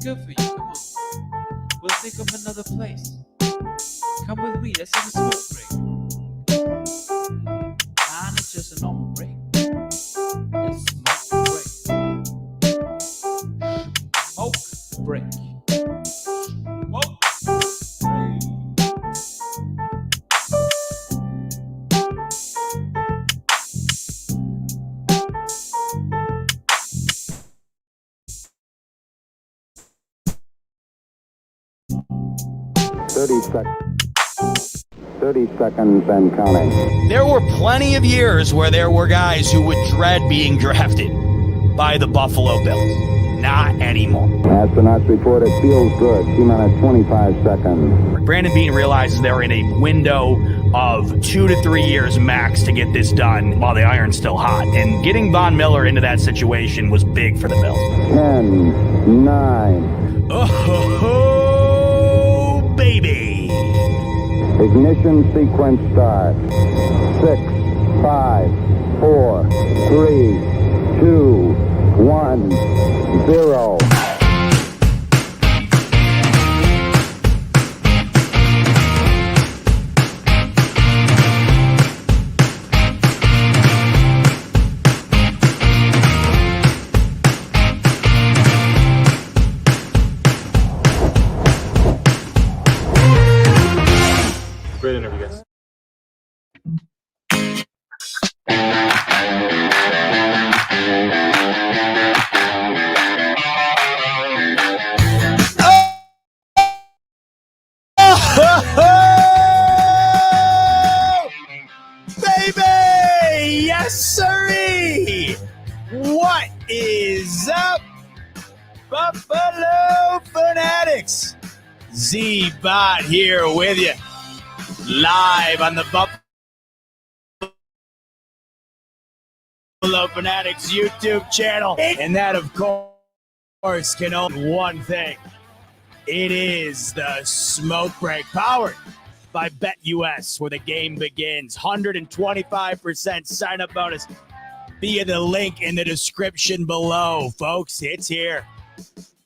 good for you. Come on. We'll think of another place. Come with me. Let's have a smoke break. Nah, it's just a normal break. It's smoke break. Smoke break. Smoke break. 30 seconds and counting. There were plenty of years where there were guys who would dread being drafted by the Buffalo Bills. Not anymore. Astronauts report it feels good. T-minus 25 seconds. Brandon Beane realizes they're in a window of 2 to 3 years max to get this done while the iron's still hot. And getting Von Miller into that situation was big for the Bills. 10, 9. Oh, baby. Ignition sequence start. 6, 5, 4, 3, 2, 1, 0. Great interview, guys. Baby! Yes, sirree! What is up, Buffalo Fanatics? Z-Bot here with you, live on the Buffalo Fanatics YouTube channel. And that, of course, can own one thing. It is the Smoke Break, powered by BetUS, where the game begins. 125% sign-up bonus via the link in the description below. Folks, it's here.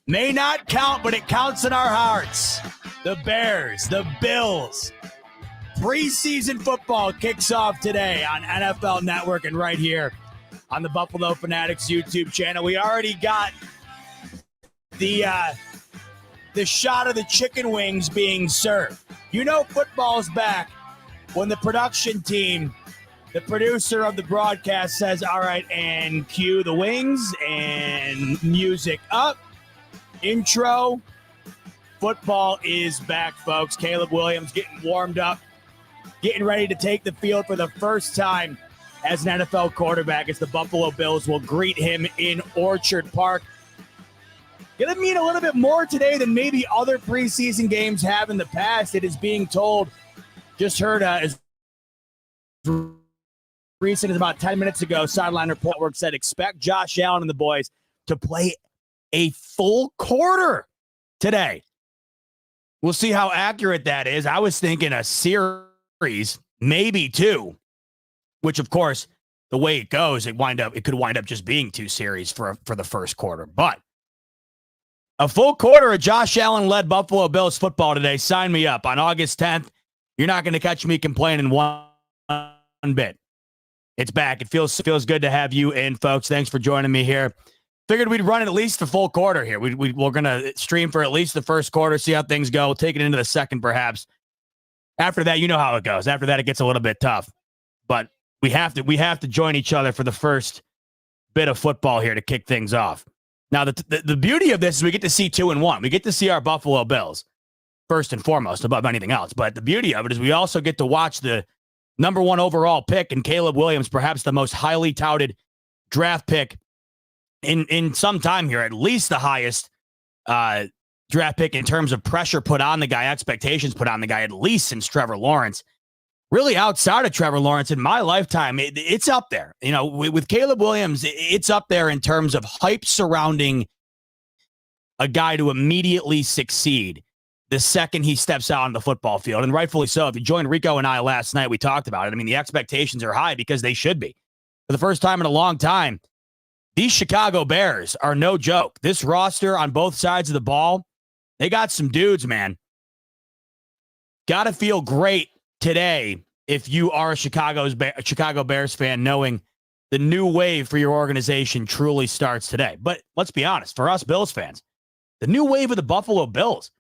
May not count, but it counts in our hearts. The Bears, the Bills. Preseason football kicks off today on NFL Network and right here on the Buffalo Fanatics YouTube channel. We already got the shot of the chicken wings being served. You know football's back when the production team, the producer of the broadcast says, all right, and cue the wings and music up. Intro. Football is back, folks. Caleb Williams getting warmed up, getting ready to take the field for the first time as an NFL quarterback as the Buffalo Bills will greet him in Orchard Park. Going to mean a little bit more today than maybe other preseason games have in the past. It is being told, just heard as recent as about 10 minutes ago, Sideline Report Network said expect Josh Allen and the boys to play a full quarter today. We'll see how accurate that is. I was thinking a series, maybe two, which, of course, the way it goes, it could wind up just being 2 series for the first quarter. But a full quarter of Josh Allen-led Buffalo Bills football today. Sign me up. On August 10th, you're not going to catch me complaining one bit. It's back. It feels good to have you in, folks. Thanks for joining me here. Figured we'd run at least the full quarter here. We're going to stream for at least the first quarter, see how things go, take it into the second perhaps. After that, you know how it goes. After that, it gets a little bit tough. But we have to join each other for the first bit of football here to kick things off. Now, the beauty of this is we get to see 2-1. We get to see our Buffalo Bills first and foremost above anything else. But the beauty of it is we also get to watch the number 1 overall pick and Caleb Williams, perhaps the most highly touted draft pick in some time here, at least the highest draft pick in terms of pressure put on the guy, expectations put on the guy, at least since Trevor Lawrence. Really outside of Trevor Lawrence in my lifetime, it's up there. You know, with Caleb Williams, it's up there in terms of hype surrounding a guy to immediately succeed the second he steps out on the football field, and rightfully so. If you joined Rico and I last night, we talked about it. I mean, the expectations are high because they should be. For the first time in a long time, these Chicago Bears are no joke. This roster on both sides of the ball, they got some dudes, man. Got to feel great today if you are a Chicago Bears fan, knowing the new wave for your organization truly starts today. But let's be honest, for us Bills fans, the new wave of the Buffalo Bills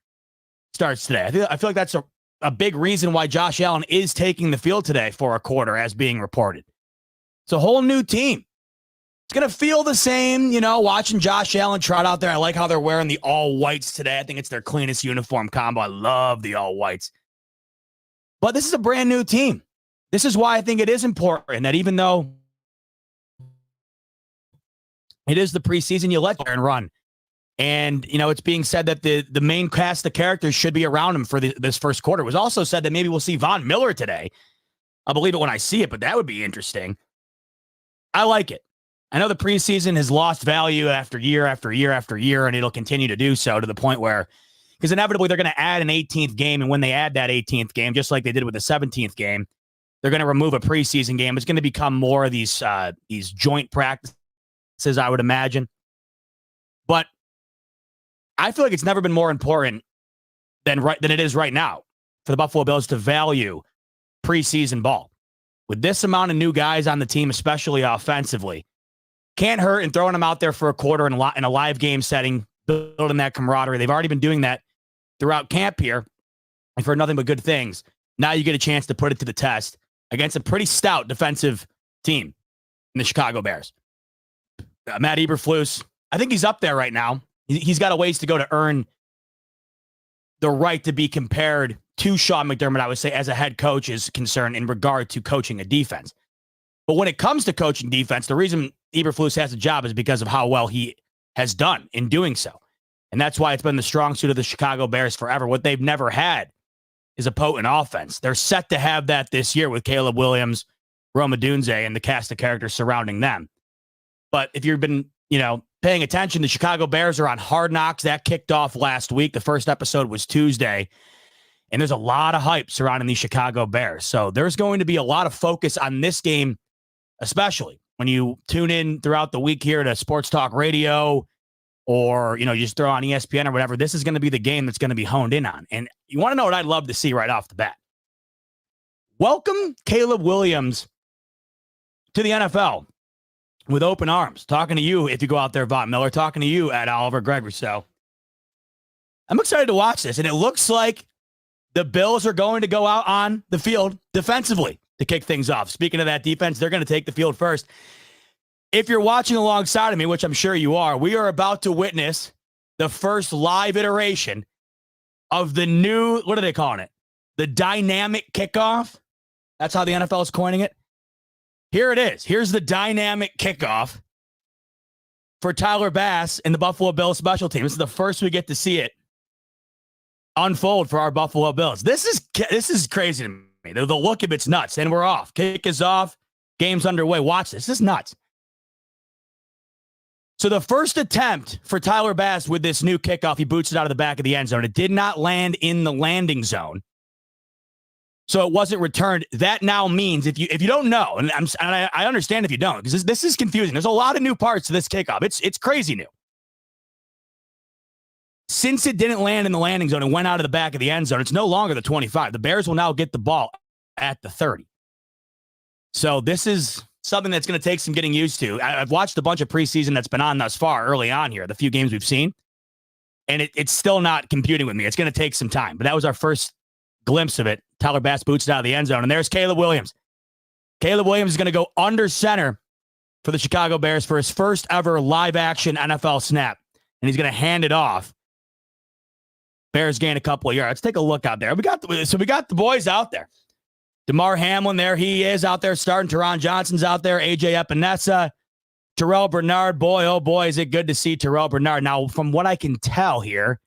starts today. I feel like that's a big reason why Josh Allen is taking the field today for a quarter, as being reported. It's a whole new team. It's going to feel the same, watching Josh Allen trot out there. I like how they're wearing the all whites today. I think it's their cleanest uniform combo. I love the all whites. But this is a brand new team. This is why I think it is important that even though it is the preseason, you let Aaron run. And, it's being said that the main cast of characters should be around him for this first quarter. It was also said that maybe we'll see Von Miller today. I'll believe it when I see it, but that would be interesting. I like it. I know the preseason has lost value after year after year after year, and it'll continue to do so to the point where, because inevitably they're going to add an 18th game, and when they add that 18th game, just like they did with the 17th game, they're going to remove a preseason game. It's going to become more of these joint practices, I would imagine. But I feel like it's never been more important than it is right now for the Buffalo Bills to value preseason ball. With this amount of new guys on the team, especially offensively, can't hurt in throwing them out there for a quarter in a live game setting, building that camaraderie. They've already been doing that throughout camp here, and for nothing but good things. Now you get a chance to put it to the test against a pretty stout defensive team in the Chicago Bears. Matt Eberflus, I think he's up there right now. He's got a ways to go to earn the right to be compared to Sean McDermott, I would say, as a head coach is concerned in regard to coaching a defense. But when it comes to coaching defense, the reason Eberflus has a job is because of how well he has done in doing so. And that's why it's been the strong suit of the Chicago Bears forever. What they've never had is a potent offense. They're set to have that this year with Caleb Williams, Rome Odunze, and the cast of characters surrounding them. But if you've been, paying attention, the Chicago Bears are on Hard Knocks. That kicked off last week. The first episode was Tuesday. And there's a lot of hype surrounding the Chicago Bears. So there's going to be a lot of focus on this game, especially when you tune in throughout the week here to Sports Talk Radio, or, you just throw on ESPN or whatever. This is going to be the game that's going to be honed in on. And you want to know what I'd love to see right off the bat? Welcome Caleb Williams to the NFL with open arms. Talking to you, if you go out there, Von Miller, talking to you at Oliver Gregory. So I'm excited to watch this. And it looks like the Bills are going to go out on the field defensively to kick things off. Speaking of that defense, they're going to take the field first. If you're watching alongside of me, which I'm sure you are, we are about to witness the first live iteration of the new, what are they calling it? The dynamic kickoff. That's how the NFL is coining it. Here it is. Here's the dynamic kickoff for Tyler Bass and the Buffalo Bills special team. This is the first we get to see it unfold for our Buffalo Bills. This is crazy to me. The look of it's nuts. And we're off. Kick is off. Game's underway. Watch this. This is nuts. So the first attempt for Tyler Bass with this new kickoff, he boots it out of the back of the end zone. It did not land in the landing zone, so it wasn't returned. That now means if you don't know, and I understand if you don't, because this is confusing. There's a lot of new parts to this kickoff. It's crazy new. Since it didn't land in the landing zone and went out of the back of the end zone, it's no longer the 25. The Bears will now get the ball at the 30. So this is something that's going to take some getting used to. I've watched a bunch of preseason that's been on thus far early on here, the few games we've seen, and it's still not computing with me. It's going to take some time, but that was our first glimpse of it. Tyler Bass boots it out of the end zone, and there's Caleb Williams. Caleb Williams is going to go under center for the Chicago Bears for his first ever live action NFL snap, and he's going to hand it off. Bears gain a couple of yards. Let's take a look out there. We got the boys out there. DeMar Hamlin, there he is out there starting. Teron Johnson's out there. AJ Epinesa, Terrell Bernard. Boy, oh boy, is it good to see Terrell Bernard. Now, from what I can tell here,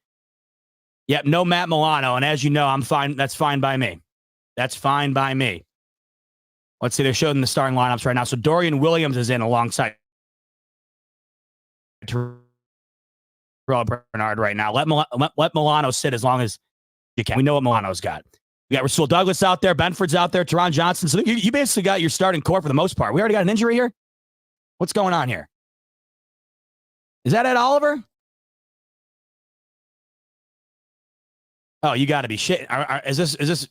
yep, no Matt Milano. And as you know, I'm fine. That's fine by me. That's fine by me. Let's see. They're showing the starting lineups right now. So Dorian Williams is in alongside Terrell Bernard right now. Let Milano sit as long as you can. We know what Milano's got. We got Rasul Douglas out there. Benford's out there. Teron Johnson. So you basically got your starting core for the most part. We already got an injury here. What's going on here? Is that Ed Oliver? Oh, you got to be shit. Is this?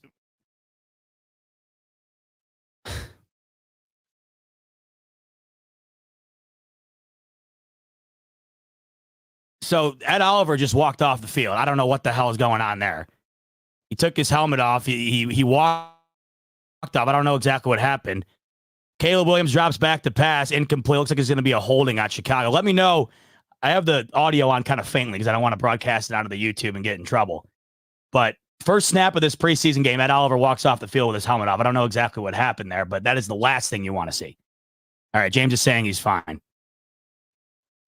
So Ed Oliver just walked off the field. I don't know what the hell is going on there. He took his helmet off. He walked off. I don't know exactly what happened. Caleb Williams drops back to pass, incomplete. Looks like it's going to be a holding on Chicago. Let me know. I have the audio on kind of faintly because I don't want to broadcast it onto the YouTube and get in trouble. But first snap of this preseason game, Ed Oliver walks off the field with his helmet off. I don't know exactly what happened there, but that is the last thing you want to see. All right, James is saying he's fine.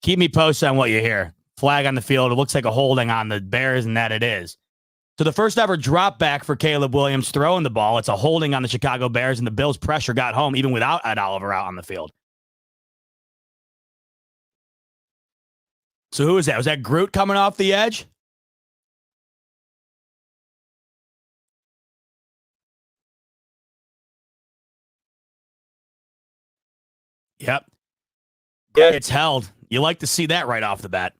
Keep me posted on what you hear. Flag on the field. It looks like a holding on the Bears, and that it is. So the first ever drop back for Caleb Williams throwing the ball. It's a holding on the Chicago Bears, and the Bills' pressure got home even without Ed Oliver out on the field. So who is that? Was that Groot coming off the edge? Yep. Yeah, it's held. You like to see that right off the bat.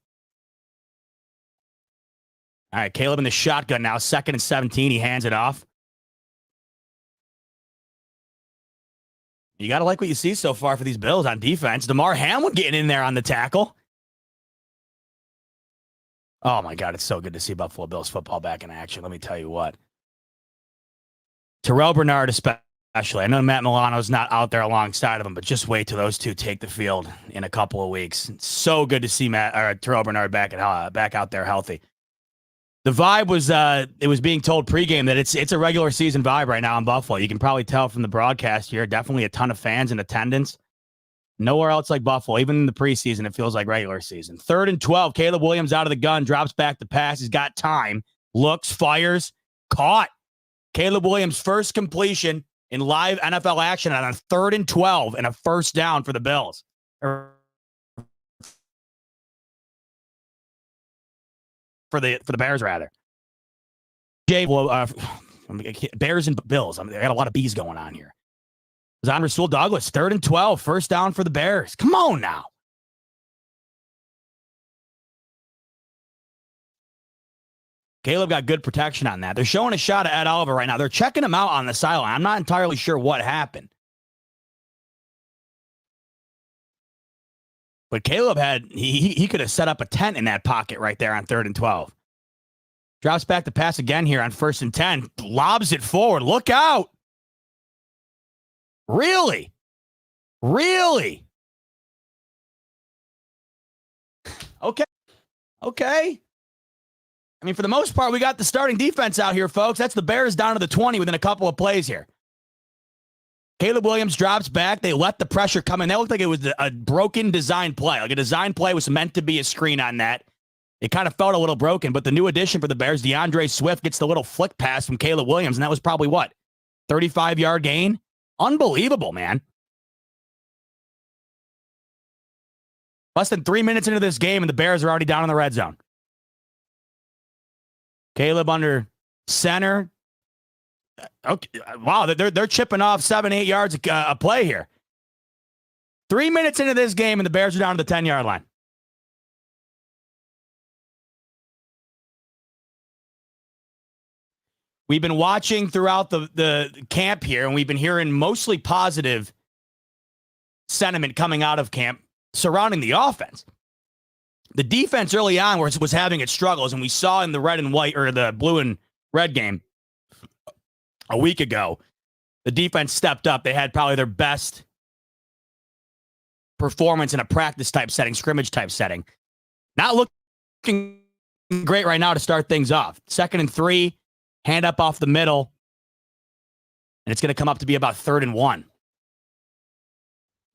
All right, Caleb in the shotgun now. 2nd and 17. He hands it off. You got to like what you see so far for these Bills on defense. DeMar Hamlin getting in there on the tackle. Oh, my God. It's so good to see Buffalo Bills football back in action. Let me tell you what. Terrell Bernard especially. I know Matt Milano's not out there alongside of him, but just wait till those two take the field in a couple of weeks. It's so good to see Terrell Bernard back out there healthy. The vibe was, it was being told pregame that it's a regular season vibe right now in Buffalo. You can probably tell from the broadcast here. Definitely a ton of fans in attendance. Nowhere else like Buffalo. Even in the preseason, it feels like regular season. 3rd and 12. Caleb Williams out of the gun, drops back the pass. He's got time. Looks, fires, caught. Caleb Williams' first completion in live NFL action on 3rd and 12 and a first down for the Bills. For the Bears, rather. Bears and Bills. I got a lot of B's going on here. It was on Rasul Douglas. 3rd and 12. First down for the Bears. Come on now. Caleb got good protection on that. They're showing a shot at Ed Oliver right now. They're checking him out on the sideline. I'm not entirely sure what happened. But Caleb he could have set up a tent in that pocket right there on 3rd and 12. Drops back the pass again here on 1st and 10. Lobs it forward. Look out. Really? Really? Okay. I mean, for the most part, we got the starting defense out here, folks. That's the Bears down to the 20 within a couple of plays here. Caleb Williams drops back. They let the pressure come in. That looked like it was a broken design play. Like a design play was meant to be a screen on that. It kind of felt a little broken, but the new addition for the Bears, DeAndre Swift, gets the little flick pass from Caleb Williams, and that was probably, 35-yard gain? Unbelievable, man. Less than 3 minutes into this game, and the Bears are already down in the red zone. Caleb under center. Okay, wow, they're chipping off 7-8 yards a play here. 3 minutes into this game, and the Bears are down to the 10-yard line. We've been watching throughout the camp here, and we've been hearing mostly positive sentiment coming out of camp surrounding the offense. The defense early on was having its struggles, and we saw in the red and white, or the blue and red game a week ago, the defense stepped up. They had probably their best performance in a practice type setting, scrimmage type setting. Not looking great right now to start things off. 2nd and 3, hand up off the middle, and it's going to come up to be about 3rd and 1.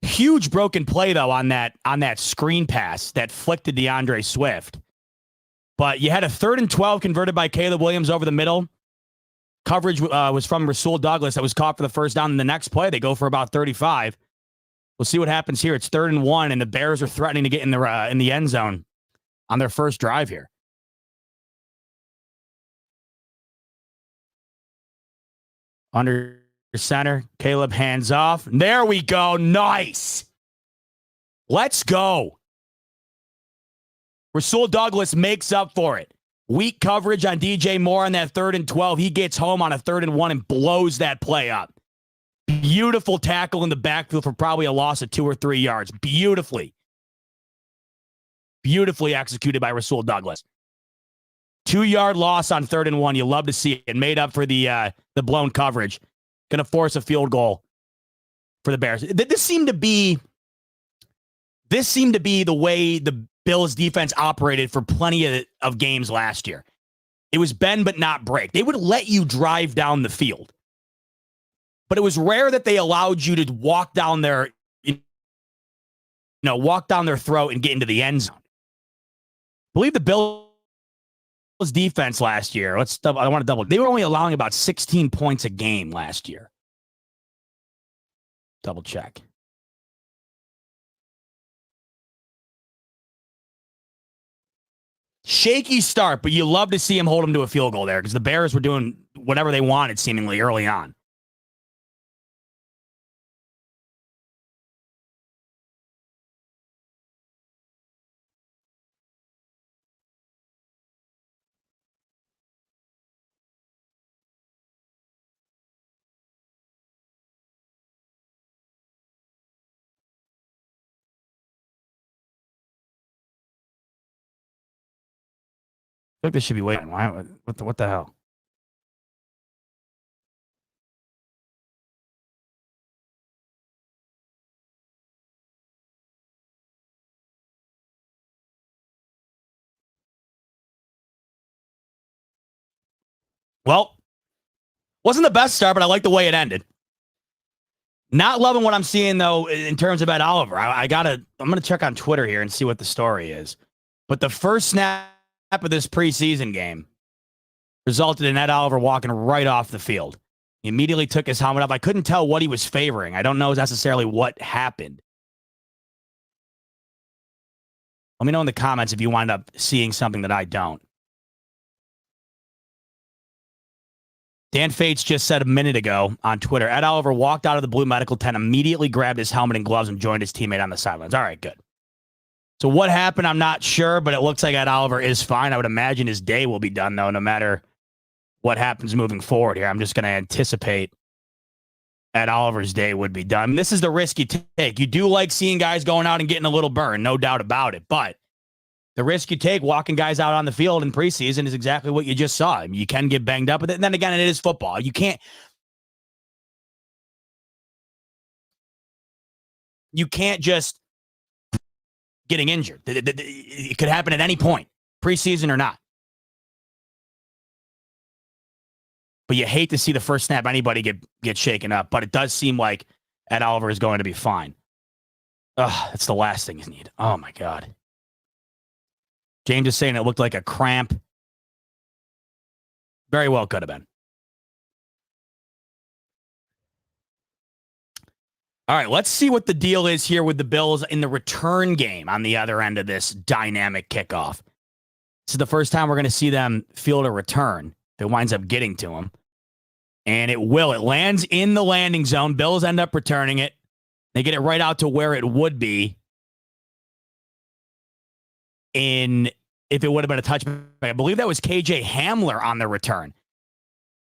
Huge broken play, though, on that screen pass that flicked to DeAndre Swift. But you had a 3rd and 12 converted by Caleb Williams over the middle. Coverage was from Rasul Douglas that was caught for the first down. In the next play, they go for about 35. We'll see what happens here. It's 3rd and 1, and the Bears are threatening to get in the end zone on their first drive here. Under center, Caleb hands off. There we go. Nice. Let's go. Rasul Douglas makes up for it. Weak coverage on DJ Moore on that 3rd and 12. He gets home on a 3rd and 1 and blows that play up. Beautiful tackle in the backfield for probably a loss of 2 or 3 yards. Beautifully executed by Rasul Douglas. 2-yard loss on 3rd and 1. You love to see it. Made up for the blown coverage. Going to force a field goal for the Bears. This seemed to be the way the Bills defense operated for plenty of games last year. It was bend but not break. They would let you drive down the field. But it was rare that they allowed you to walk down their throat and get into the end zone. I believe the Bills defense last year, I want to double. They were only allowing about 16 points a game last year. Double check. Shaky start, but you love to see him hold him to a field goal there because the Bears were doing whatever they wanted seemingly early on. I think they should be waiting. Why? What the hell? Well, wasn't the best start, but I like the way it ended. Not loving what I'm seeing though in terms of Ed Oliver. I'm gonna check on Twitter here and see what the story is. But the first snap of this preseason game resulted in Ed Oliver walking right off the field. He immediately took his helmet off. I couldn't tell what he was favoring. I don't know necessarily what happened. Let me know in the comments if you wind up seeing something that I don't. Dan Fates just said a minute ago on Twitter, Ed Oliver walked out of the blue medical tent, immediately grabbed his helmet and gloves and joined his teammate on the sidelines. All right, good. So what happened, I'm not sure, but it looks like Ed Oliver is fine. I would imagine his day will be done, though, no matter what happens moving forward here. I'm just going to anticipate Ed Oliver's day would be done. This is the risk you take. You do like seeing guys going out and getting a little burn, no doubt about it. But the risk you take walking guys out on the field in preseason is exactly what you just saw. I mean, you can get banged up with it. And then again, it is football. You can't just getting injured. It could happen at any point, preseason or not. But you hate to see the first snap anybody get shaken up. But it does seem like Ed Oliver is going to be fine. Ugh, that's the last thing you need. Oh, my God. James is saying it looked like a cramp. Very well could have been. All right, let's see what the deal is here with the Bills in the return game on the other end of this dynamic kickoff. This is the first time we're going to see them field a return. If it winds up getting to them. And it will. It lands in the landing zone. Bills end up returning it. They get it right out to where it would be if it would have been a touchback. I believe that was KJ Hamler on the return.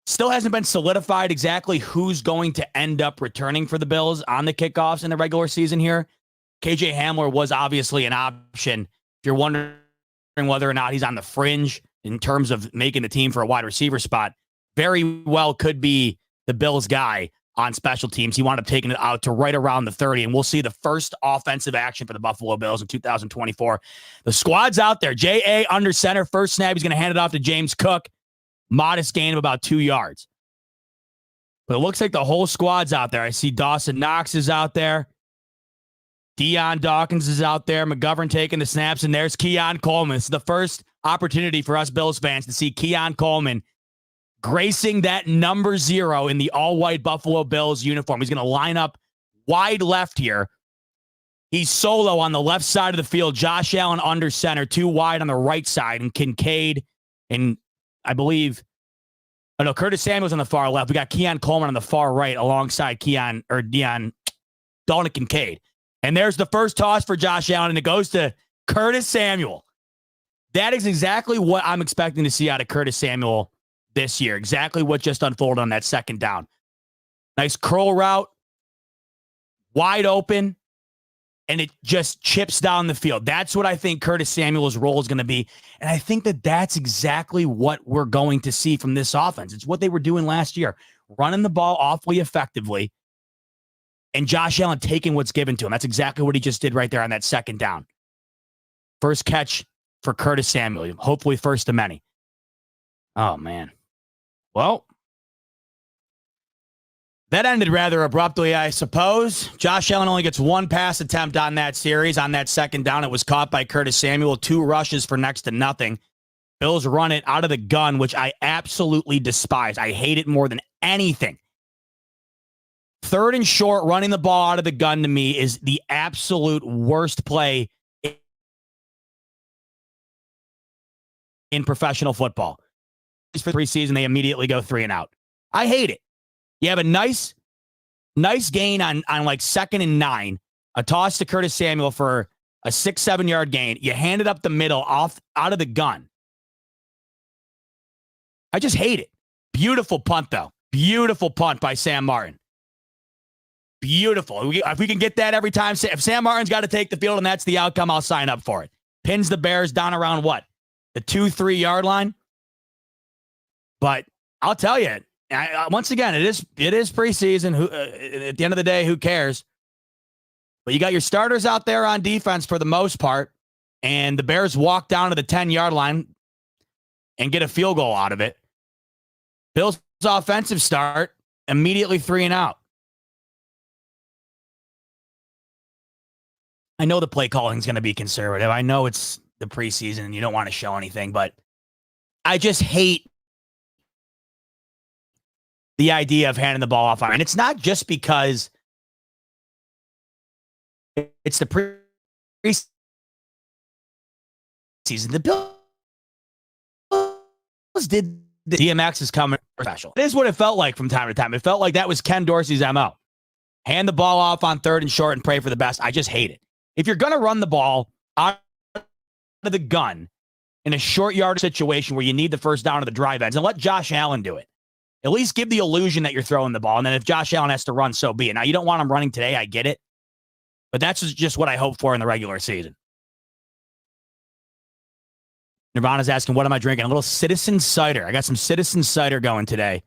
Still hasn't been solidified exactly who's going to end up returning for the Bills on the kickoffs in the regular season here. KJ Hamler was obviously an option. If you're wondering whether or not he's on the fringe in terms of making the team for a wide receiver spot, very well could be the Bills guy on special teams. He wound up taking it out to right around the 30, and we'll see the first offensive action for the Buffalo Bills in 2024. The squad's out there. J.A. under center. First snap, he's going to hand it off to James Cook. Modest gain of about 2 yards. But it looks like the whole squad's out there. I see Dawson Knox is out there. Deion Dawkins is out there. McGovern taking the snaps, and there's Keon Coleman. This is the first opportunity for us Bills fans to see Keon Coleman gracing that number 0 in the all-white Buffalo Bills uniform. He's going to line up wide left here. He's solo on the left side of the field. Josh Allen under center, 2 wide on the right side, and Kincaid and I believe, Curtis Samuel's on the far left. We got Keon Coleman on the far right alongside Dalton Kincaid. And there's the first toss for Josh Allen, and it goes to Curtis Samuel. That is exactly what I'm expecting to see out of Curtis Samuel this year. Exactly what just unfolded on that second down. Nice curl route, wide open, and it just chips down the field. That's what I think Curtis Samuel's role is going to be. And I think that that's exactly what we're going to see from this offense. It's what they were doing last year, running the ball awfully effectively, and Josh Allen taking what's given to him. That's exactly what he just did right there on that second down. First catch for Curtis Samuel, hopefully first of many. Oh, man. Well, that ended rather abruptly, I suppose. Josh Allen only gets one pass attempt on that series. On that second down, it was caught by Curtis Samuel. 2 rushes for next to nothing. Bills run it out of the gun, which I absolutely despise. I hate it more than anything. 3rd and short, running the ball out of the gun to me is the absolute worst play in professional football. For preseason, they immediately go 3 and out. I hate it. You have a nice gain on like 2nd and 9, a toss to Curtis Samuel for a 6-7 yard gain. You hand it up the middle out of the gun. I just hate it. Beautiful punt, though. Beautiful punt by Sam Martin. Beautiful. If we can get that every time, if Sam Martin's got to take the field and that's the outcome, I'll sign up for it. Pins the Bears down around what? The 2-3 yard line? But I'll tell you, once again, it is preseason. At the end of the day, who cares? But you got your starters out there on defense for the most part, and the Bears walk down to the 10-yard line and get a field goal out of it. Bills' offensive start, immediately 3 and out. I know the play calling is going to be conservative. I know it's the preseason and you don't want to show anything, but I just hate the idea of handing the ball off. And it's not just because it's the preseason. The Bills did the DMX is coming special. It is what it felt like from time to time. It felt like that was Ken Dorsey's MO. Hand the ball off on 3rd and short and pray for the best. I just hate it. If you're going to run the ball out of the gun in a short yard situation where you need the first down of the drive ends, and let Josh Allen do it. At least give the illusion that you're throwing the ball. And then if Josh Allen has to run, so be it. Now, you don't want him running today. I get it. But that's just what I hope for in the regular season. Nirvana's asking, what am I drinking? A little Citizen cider. I got some Citizen cider going today.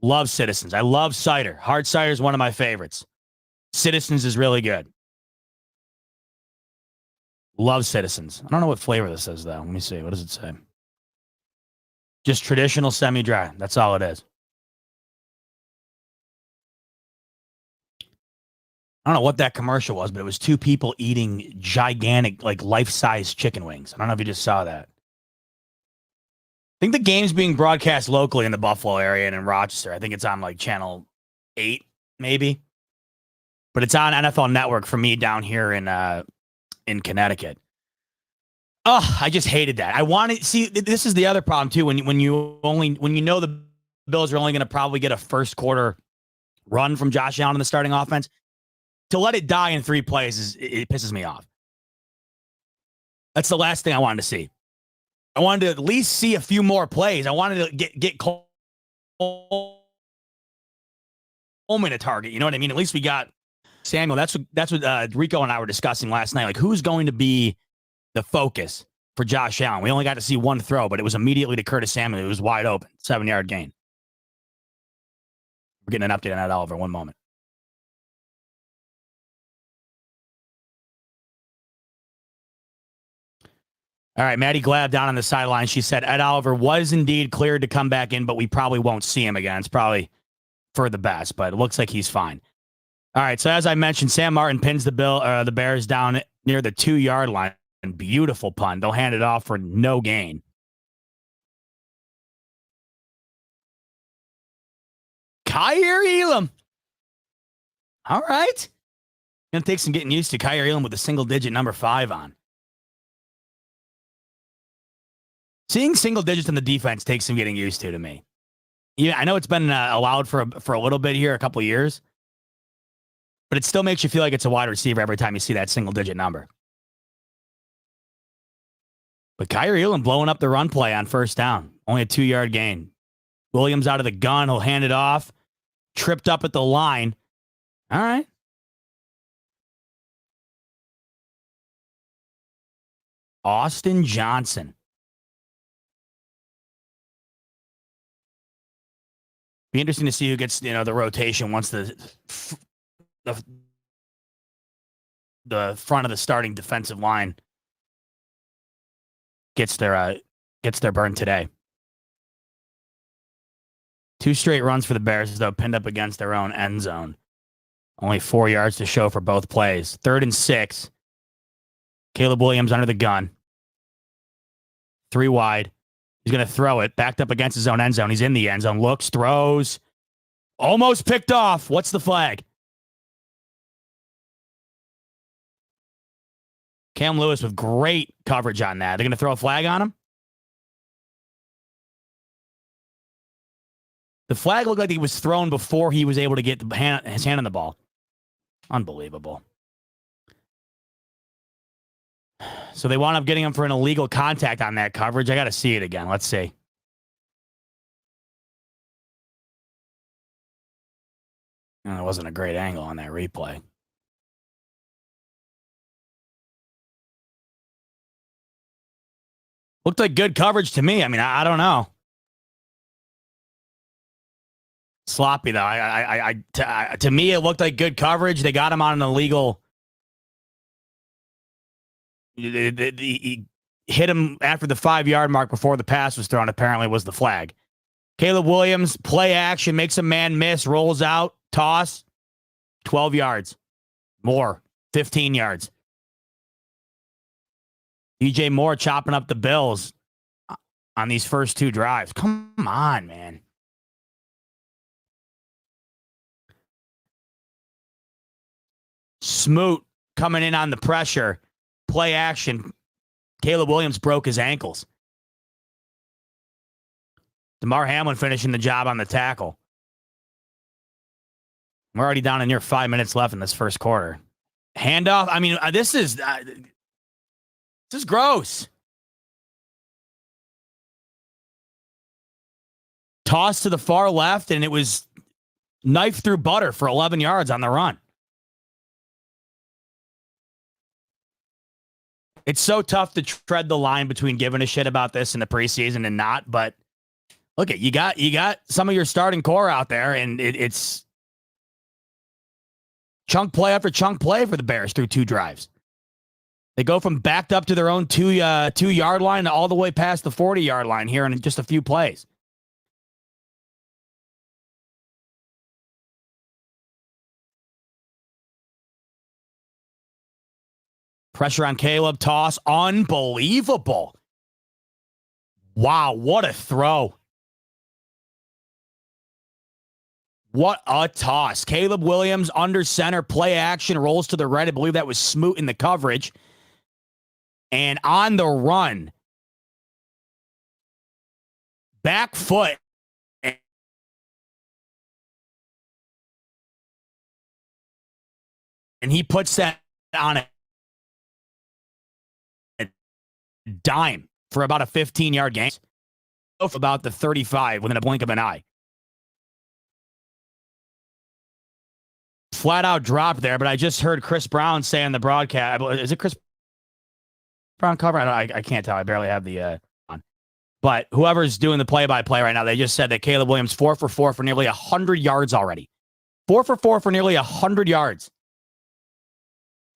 Love Citizens. I love cider. Hard cider is one of my favorites. Citizens is really good. Love Citizens. I don't know what flavor this is, though. Let me see. What does it say? Just traditional semi-dry. That's all it is. I don't know what that commercial was, but it was 2 people eating gigantic, like life-size chicken wings. I don't know if you just saw that. I think the game's being broadcast locally in the Buffalo area and in Rochester. I think it's on like channel 8, maybe. But it's on NFL Network for me down here in Connecticut. Oh, I just hated that. I wanted see. This is the other problem too. When you know the Bills are only going to probably get a first quarter run from Josh Allen in the starting offense, to let it die in 3 plays it pisses me off. That's the last thing I wanted to see. I wanted to at least see a few more plays. I wanted to get Coleman a target. You know what I mean? At least we got Samuel. That's what Rico and I were discussing last night. Like, who's going to be the focus for Josh Allen? We only got to see one throw, but it was immediately to Curtis Samuel. It was wide open, 7-yard gain. We're getting an update on that, Oliver. One moment. All right, Maddie Glab down on the sideline. She said Ed Oliver was indeed cleared to come back in, but we probably won't see him again. It's probably for the best, but it looks like he's fine. All right, so as I mentioned, Sam Martin pins the Bears down near the 2-yard line. And beautiful punt. They'll hand it off for no gain. Kyer Elam. All right. Going to take some getting used to Kyer Elam with a single-digit number 5 on. Seeing single digits on the defense takes some getting used to me. Yeah, I know it's been allowed for a little bit here, a couple of years, but it still makes you feel like it's a wide receiver every time you see that single-digit number. But Kyrie Elam blowing up the run play on first down. Only a 2-yard gain. Williams out of the gun. He'll hand it off. Tripped up at the line. All right. Austin Johnson. Be interesting to see who gets, the rotation once the front of the starting defensive line gets their burn today. 2 straight runs for the Bears, though, pinned up against their own end zone. Only 4 yards to show for both plays. 3rd and 6. Caleb Williams under the gun. 3 wide. He's going to throw it. Backed up against his own end zone. He's in the end zone. Looks, throws. Almost picked off. What's the flag? Cam Lewis with great coverage on that. They're going to throw a flag on him? The flag looked like he was thrown before he was able to get his hand on the ball. Unbelievable. So they wound up getting him for an illegal contact on that coverage. I got to see it again. Let's see. That wasn't a great angle on that replay. Looked like good coverage to me. I mean, I don't know. Sloppy, though. To me, it looked like good coverage. They got him on an illegal. He hit him after the 5-yard mark before the pass was thrown, apparently was the flag. Caleb Williams, play action, makes a man miss, rolls out, toss, 12 yards. More, 15 yards. DJ Moore chopping up the Bills on these first 2 drives. Come on, man. Smoot coming in on the pressure. Play action. Caleb Williams broke his ankles. DeMar Hamlin finishing the job on the tackle. We're already down to near 5 minutes left in this first quarter. Handoff. I mean, this is gross. Toss to the far left, and it was knife through butter for 11 yards on the run. It's so tough to tread the line between giving a shit about this in the preseason and not. But look, you got some of your starting core out there, and it's chunk play after chunk play for the Bears through 2 drives. They go from backed up to their own 2-yard line all the way past the 40-yard line here in just a few plays. Pressure on Caleb. Toss. Unbelievable. Wow, what a throw. What a toss. Caleb Williams under center. Play action. Rolls to the right. I believe that was Smoot in the coverage. And on the run. Back foot. And he puts that on a dime for about a 15-yard gain. About the 35 within a blink of an eye. Flat out drop there, but I just heard Chris Brown say on the broadcast. Is it Chris Brown cover? I can't tell. I barely have the on. But whoever's doing the play-by-play right now, they just said that Caleb Williams 4 for 4 for nearly 100 yards already. 4 for 4 for nearly 100 yards.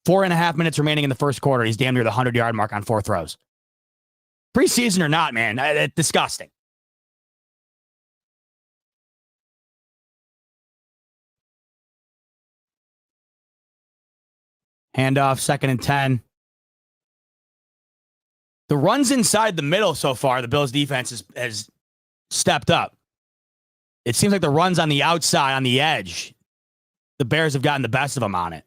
4.5 minutes remaining in the first quarter. He's damn near the 100-yard mark on 4 throws. Preseason or not, man, it's disgusting. Handoff, 2nd and 10. The runs inside the middle so far, the Bills defense has stepped up. It seems like the runs on the outside, on the edge, the Bears have gotten the best of them on it.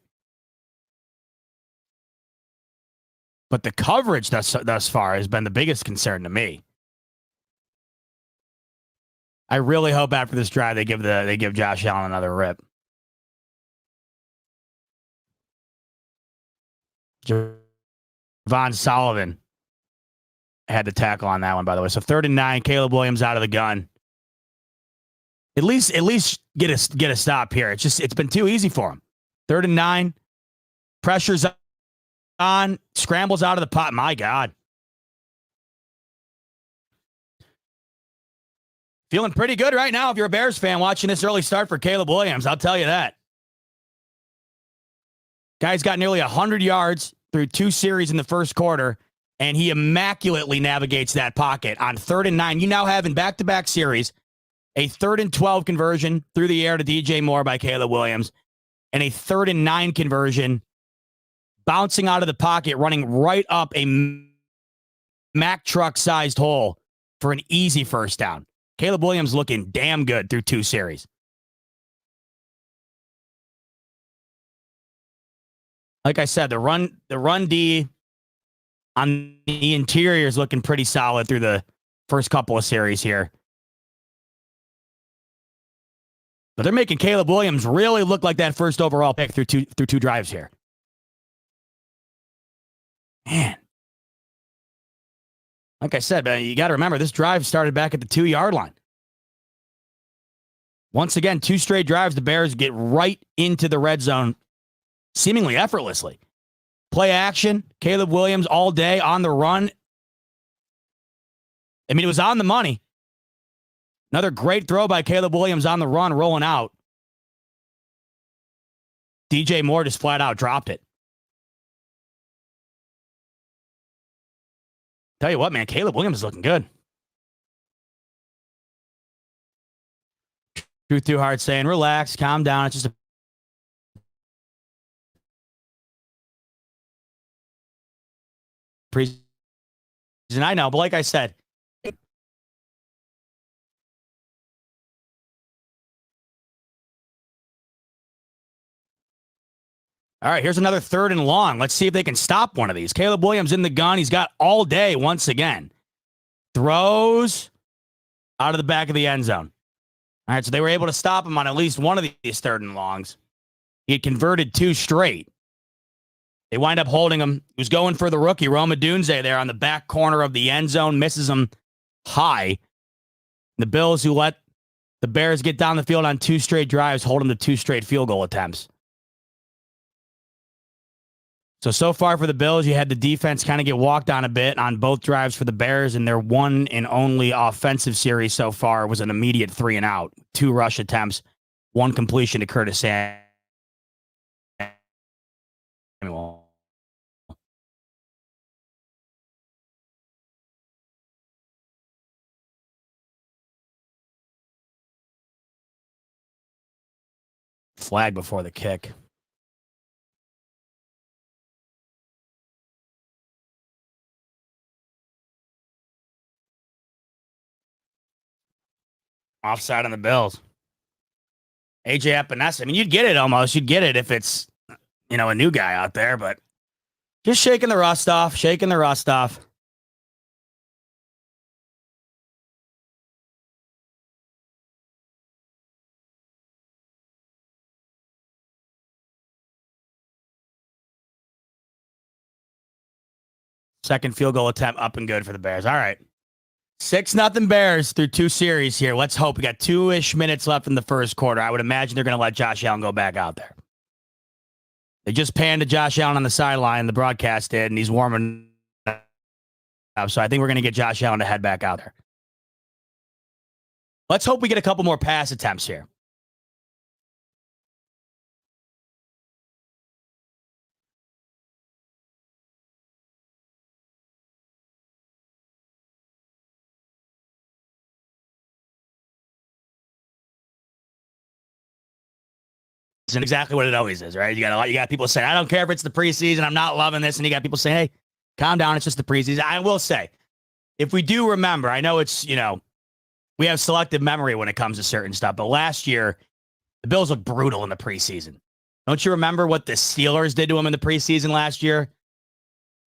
But the coverage thus far has been the biggest concern to me. I really hope after this drive they give Josh Allen another rip. Javon Sullivan had the tackle on that one, by the way. So 3rd and 9, Caleb Williams out of the gun. At least get a stop here. It's been too easy for him. 3rd and 9, pressure's on, scrambles out of the pot. My God. Feeling pretty good right now if you're a Bears fan watching this early start for Caleb Williams. I'll tell you that. Guy's got nearly 100 yards through 2 series in the first quarter, and he immaculately navigates that pocket on 3rd and 9. You now have in back-to-back series a 3rd and 12 conversion through the air to DJ Moore by Caleb Williams, and a 3rd and 9 conversion bouncing out of the pocket, running right up a Mack truck-sized hole for an easy first down. Caleb Williams looking damn good through 2 series. Like I said, the run D on the interior is looking pretty solid through the first couple of series here. But they're making Caleb Williams really look like that first overall pick through two drives here. Man. Like I said, you got to remember, this drive started back at the 2-yard line. Once again, 2 straight drives, the Bears get right into the red zone, seemingly effortlessly. Play action, Caleb Williams all day on the run. I mean, it was on the money. Another great throw by Caleb Williams on the run, rolling out. DJ Moore just flat out dropped it. Tell you what, man, Caleb Williams is looking good. Truth Too Hard saying, relax, calm down. It's just a preseason. I know, but like I said, all right, here's another 3rd and long. Let's see if they can stop one of these. Caleb Williams in the gun. He's got all day once again. Throws out of the back of the end zone. All right, so they were able to stop him on at least one of these 3rd and longs. He had converted 2 straight. They wind up holding him. He was going for the rookie, Roma Dunze, there on the back corner of the end zone, misses him high. The Bills, who let the Bears get down the field on 2 straight drives, hold him to 2 straight field goal attempts. So far for the Bills, you had the defense kind of get walked on a bit on both drives for the Bears, and their one and only offensive series so far was an immediate 3 and out. 2 rush attempts, 1 completion to Curtis Samuel. Flag before the kick. Offside on the Bills. AJ Epinesa. I mean, you'd get it almost. You'd get it if it's, a new guy out there, but just shaking the rust off. Second field goal attempt up and good for the Bears. All right. 6-0 Bears through 2 series here. Let's hope. We got 2-ish minutes left in the first quarter. I would imagine they're going to let Josh Allen go back out there. They just panned to Josh Allen on the sideline, the broadcast did, and he's warming up. So I think we're going to get Josh Allen to head back out there. Let's hope we get a couple more pass attempts here. Isn't exactly what it always is, right? You got people saying, I don't care if it's the preseason, I'm not loving this. And you got people saying, hey, calm down, it's just the preseason. I will say, if we do remember, I know it's, we have selective memory when it comes to certain stuff, but last year, the Bills looked brutal in the preseason. Don't you remember what the Steelers did to them in the preseason last year? Let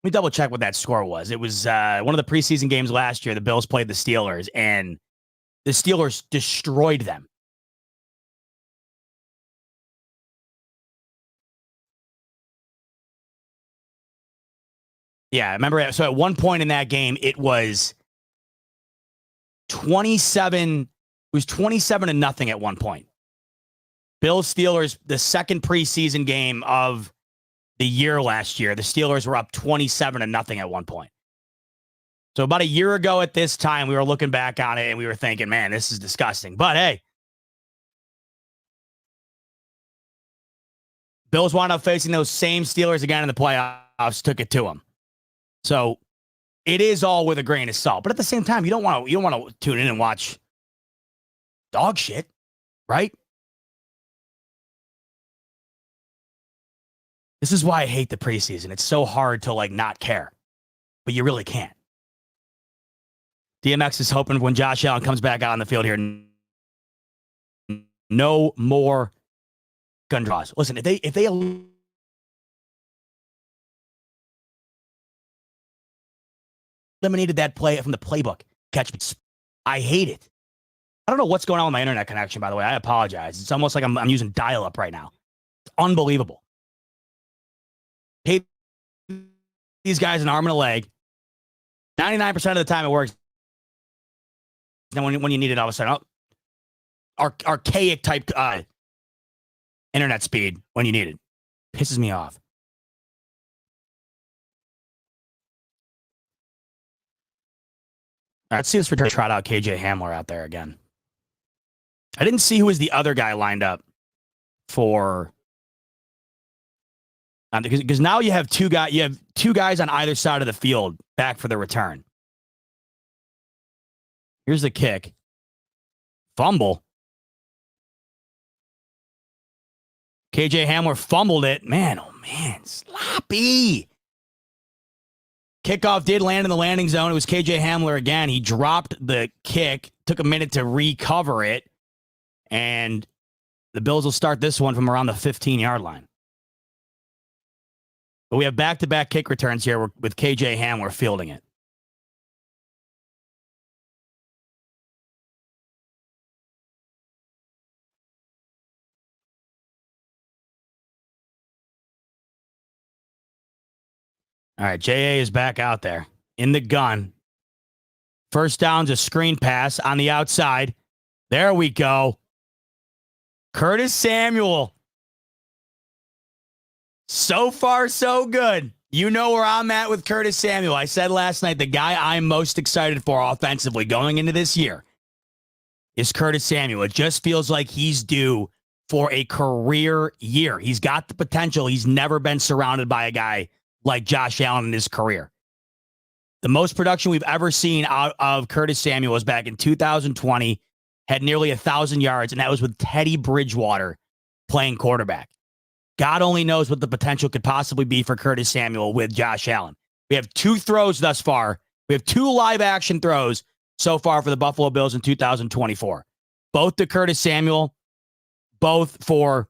me double check what that score was. It was one of the preseason games last year. The Bills played the Steelers, and the Steelers destroyed them. Yeah, I remember. So at one point in that game, it was 27. It was 27-0 at one point. Bills Steelers, the second preseason game of the year last year, the Steelers were up 27-0 at one point. So about a year ago at this time, we were looking back on it and we were thinking, man, this is disgusting. But hey, Bills wound up facing those same Steelers again in the playoffs, took it to them. So it is all with a grain of salt. But at the same time, you don't want to tune in and watch dog shit, right? This is why I hate the preseason. It's so hard to not care, but you really can't. DMX is hoping when Josh Allen comes back out on the field here, no more gun draws. Listen, if they eliminated that play from the playbook, catch me. I hate it. I don't know what's going on with my internet connection, by the way. I apologize. It's almost like I'm using dial-up right now. It's unbelievable. Pay these guys an arm and a leg. 99% of the time it works. Then when you need it, all of a sudden, archaic type internet speed when you need it. Pisses me off. All right, let's see this return trot out KJ Hamler out there again. I didn't see who was the other guy lined up for. Because now you have two guys on either side of the field back for the return. Here's the kick. Fumble. KJ Hamler fumbled it. Man, oh man, sloppy. Kickoff did land in the landing zone. It was KJ Hamler again. He dropped the kick, took a minute to recover it, and the Bills will start this one from around the 15-yard line. But we have back-to-back kick returns here with KJ Hamler fielding it. All right, J.A. is back out there in the gun. First down's a screen pass on the outside. There we go. Curtis Samuel. So far, so good. You know where I'm at with Curtis Samuel. I said last night the guy I'm most excited for offensively going into this year is Curtis Samuel. It just feels like he's due for a career year. He's got the potential. He's never been surrounded by a guy like Josh Allen in his career. The most production we've ever seen out of Curtis Samuel was back in 2020, had nearly 1,000 yards, and that was with Teddy Bridgewater playing quarterback. God only knows what the potential could possibly be for Curtis Samuel with Josh Allen. We have 2 throws thus far. We have 2 live action throws so far for the Buffalo Bills in 2024. Both to Curtis Samuel, both for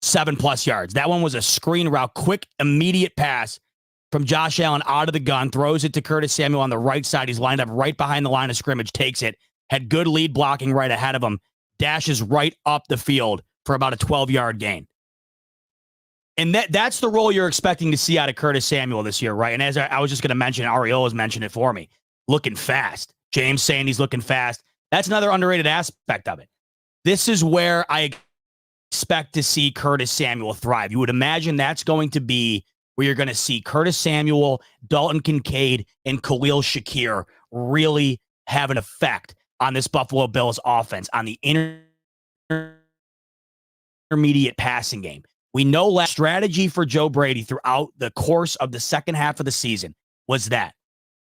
7+ yards. That one was a screen route, quick, immediate pass from Josh Allen out of the gun, throws it to Curtis Samuel on the right side. He's lined up right behind the line of scrimmage, takes it, had good lead blocking right ahead of him, dashes right up the field for about a 12-yard gain. And that's the role you're expecting to see out of Curtis Samuel this year, right? And as I was just going to mention, Ariola's mentioned it for me, looking fast. James saying he's looking fast. That's another underrated aspect of it. This is where I expect to see Curtis Samuel thrive. You would imagine that's going to be where you're going to see Curtis Samuel, Dalton Kincaid, and Khalil Shakir really have an effect on this Buffalo Bills offense, on the intermediate passing game. We know last strategy for Joe Brady throughout the course of the second half of the season was that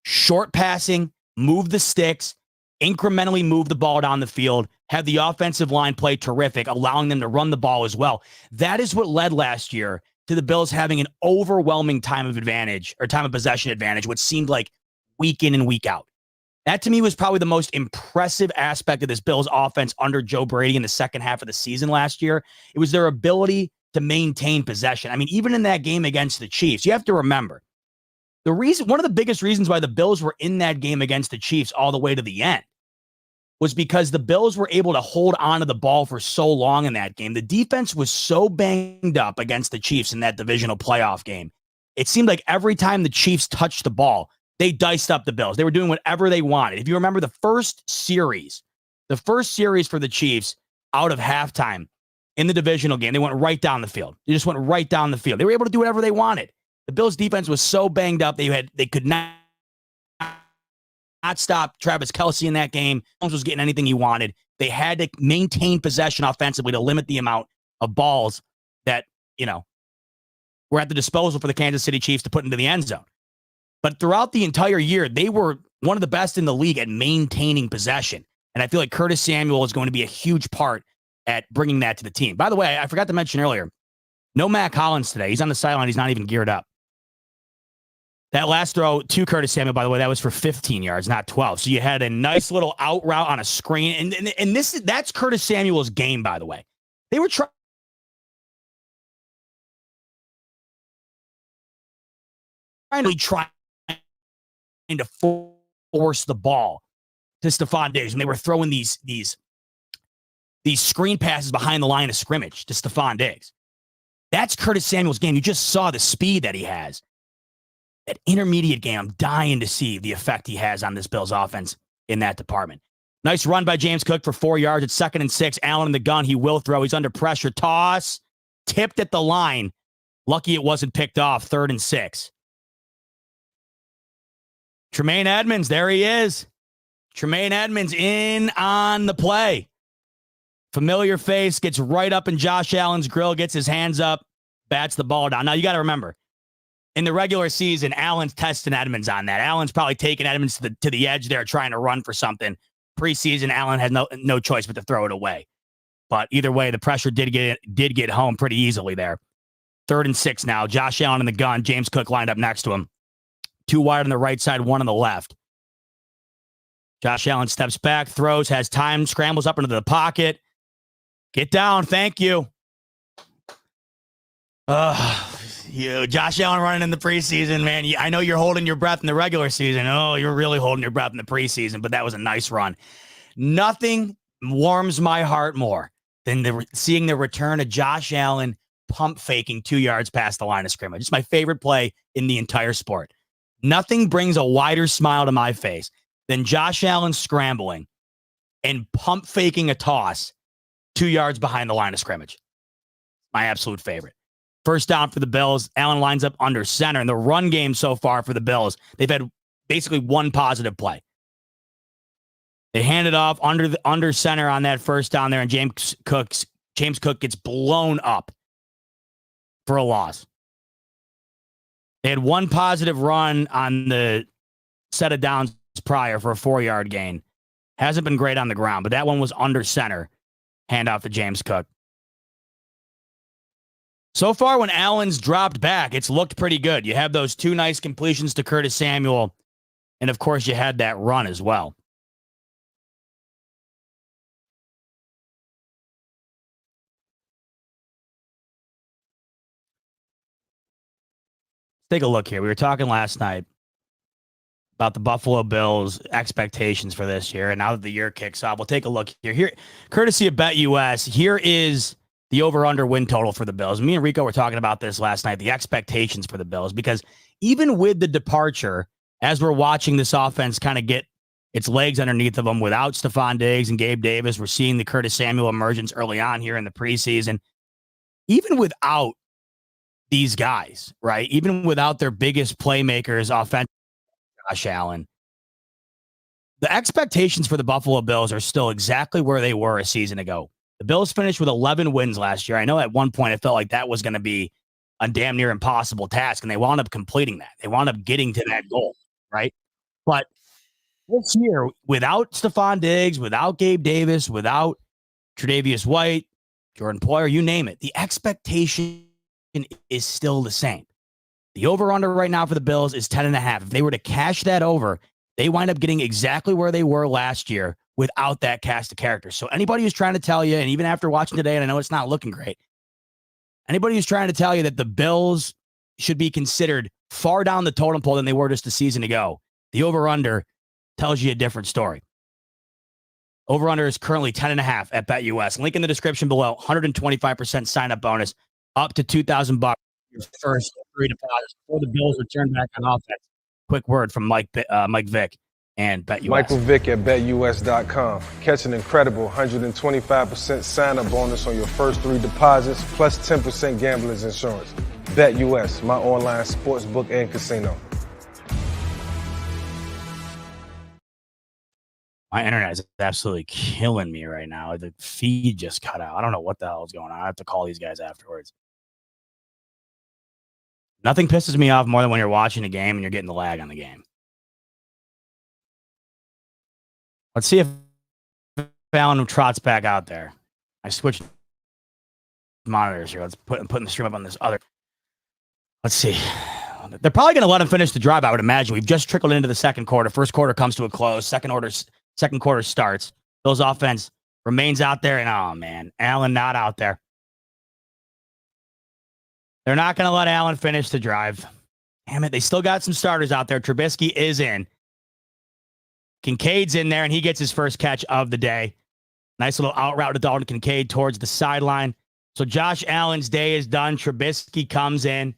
short passing, move the sticks, incrementally move the ball down the field, have the offensive line play terrific, allowing them to run the ball as well. That is what led last year to the Bills having an overwhelming time of possession advantage, which seemed like week in and week out. That to me was probably the most impressive aspect of this Bills offense under Joe Brady in the second half of the season last year. It was their ability to maintain possession. I mean, even in that game against the Chiefs, you have to remember one of the biggest reasons why the Bills were in that game against the Chiefs all the way to the end was because the Bills were able to hold on to the ball for so long in that game. The defense was so banged up against the Chiefs in that divisional playoff game. it seemed like every time the Chiefs touched the ball, they diced up the Bills. They were doing whatever they wanted. If you remember the first series for the Chiefs out of halftime in the divisional game, they went right down the field. They just went right down the field. They were able to do whatever they wanted. The Bills defense was so banged up, they could not stop Travis Kelce in that game. Mahomes was getting anything he wanted. They had to maintain possession offensively to limit the amount of balls that, were at the disposal for the Kansas City Chiefs to put into the end zone. But throughout the entire year, they were one of the best in the league at maintaining possession. And I feel like Curtis Samuel is going to be a huge part at bringing that to the team. By the way, I forgot to mention earlier, no Mac Hollins today. He's on the sideline. He's not even geared up. That last throw to Curtis Samuel, by the way, that was for 15 yards, not 12. So you had a nice little out route on a screen. And that's Curtis Samuel's game, by the way. They were trying to force the ball to Stephon Diggs when they were throwing these screen passes behind the line of scrimmage to Stephon Diggs. That's Curtis Samuel's game. You just saw the speed that he has. That intermediate game, I'm dying to see the effect he has on this Bills offense in that department. Nice run by James Cook for 4 yards. It's 2nd and 6. Allen in the gun. He will throw. He's under pressure. Toss. Tipped at the line. Lucky it wasn't picked off. 3rd and 6. Tremaine Edmonds, there he is. Tremaine Edmonds in on the play. Familiar face, gets right up in Josh Allen's grill, gets his hands up, bats the ball down. Now, you got to remember, in the regular season, Allen's testing Edmonds on that. Allen's probably taking Edmonds to the edge there, trying to run for something. Preseason, Allen had no choice but to throw it away. But either way, the pressure did get home pretty easily there. 3rd and 6 now. Josh Allen in the gun. James Cook lined up next to him. 2 wide on the right side, 1 on the left. Josh Allen steps back, throws, has time, scrambles up into the pocket. Get down. Thank you. Josh Allen running in the preseason, man. I know you're holding your breath in the regular season. Oh, you're really holding your breath in the preseason, but that was a nice run. Nothing warms my heart more than seeing the return of Josh Allen pump faking 2 yards past the line of scrimmage. It's my favorite play in the entire sport. Nothing brings a wider smile to my face than Josh Allen scrambling and pump faking a toss 2 yards behind the line of scrimmage. My absolute favorite. First down for the Bills. Allen lines up under center. And the run game so far for the Bills, they've had basically one positive play. They hand it off under center on that first down there, and James Cook gets blown up for a loss. They had one positive run on the set of downs prior for a 4-yard gain. Hasn't been great on the ground, but that one was under center. Hand off to James Cook. So far, when Allen's dropped back, it's looked pretty good. You have those 2 nice completions to Curtis Samuel, and of course, you had that run as well. Take a look here. We were talking last night about the Buffalo Bills' expectations for this year, and now that the year kicks off, we'll take a look here. Here, courtesy of BetUS, here is the over-under win total for the Bills. Me and Rico were talking about this last night, the expectations for the Bills, because even with the departure, as we're watching this offense kind of get its legs underneath of them without Stephon Diggs and Gabe Davis, we're seeing the Curtis Samuel emergence early on here in the preseason. Even without these guys, right? Even without their biggest playmakers, offensive, Josh Allen, the expectations for the Buffalo Bills are still exactly where they were a season ago. The Bills finished with 11 wins last year. I know at one point it felt like that was going to be a damn near impossible task, and they wound up completing that. They wound up getting to that goal, right? But this year, without Stephon Diggs, without Gabe Davis, without Tre'Davious White, Jordan Poyer, you name it, the expectation is still the same. The over-under right now for the Bills is 10.5. If they were to cash that over, they wind up getting exactly where they were last year without that cast of characters. So anybody who's trying to tell you, and even after watching today, and I know it's not looking great, anybody who's trying to tell you that the Bills should be considered far down the totem pole than they were just a season ago, the over-under tells you a different story. Over-under is currently 10.5 at BetUS. Link in the description below. 125% sign-up bonus, up to $2,000. Your first three deposits before the Bills return back on offense. Quick word from Mike Vick and BetUS. Michael Vick at BetUS.com. Catch an incredible 125% sign-up bonus on your first three deposits, plus 10% gambler's insurance. BetUS, my online sportsbook and casino. My internet is absolutely killing me right now. The feed just cut out. I don't know what the hell is going on. I have to call these guys afterwards. Nothing pisses me off more than when you're watching a game and you're getting the lag on the game. Let's see if Allen trots back out there. I switched monitors here. Let's putting the stream up on this other. Let's see. They're probably going to let him finish the drive, I would imagine. We've just trickled into the second quarter. First quarter comes to a close. Second quarter starts. Bills offense remains out there. And, oh, man, Allen not out there. They're not going to let Allen finish the drive. Damn it. They still got some starters out there. Trubisky is in. Kincaid's in there, and he gets his first catch of the day. Nice little out route to Dalton Kincaid towards the sideline. So Josh Allen's day is done. Trubisky comes in.